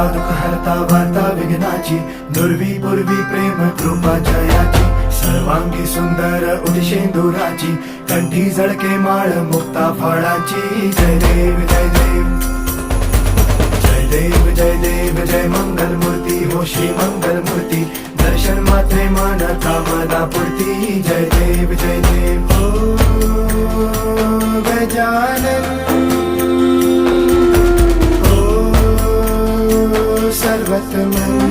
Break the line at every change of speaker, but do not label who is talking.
हरता दुःख हरता वार्ता विघ्नाची, दुर्वी पूर्वी प्रेम कृपा जयाची, सर्वांगी सुंदर उदिशेंदुराची, कंठी झळके माळ मुक्ता फळाची. जय देव जय देव जय देव जय देव जय मंगल मूर्ती हो श्री मंगल मूर्ती, दर्शन मात्रे मन कामना पूर्ती. जय देव जय देव हो गजानन हो सर्वतमन.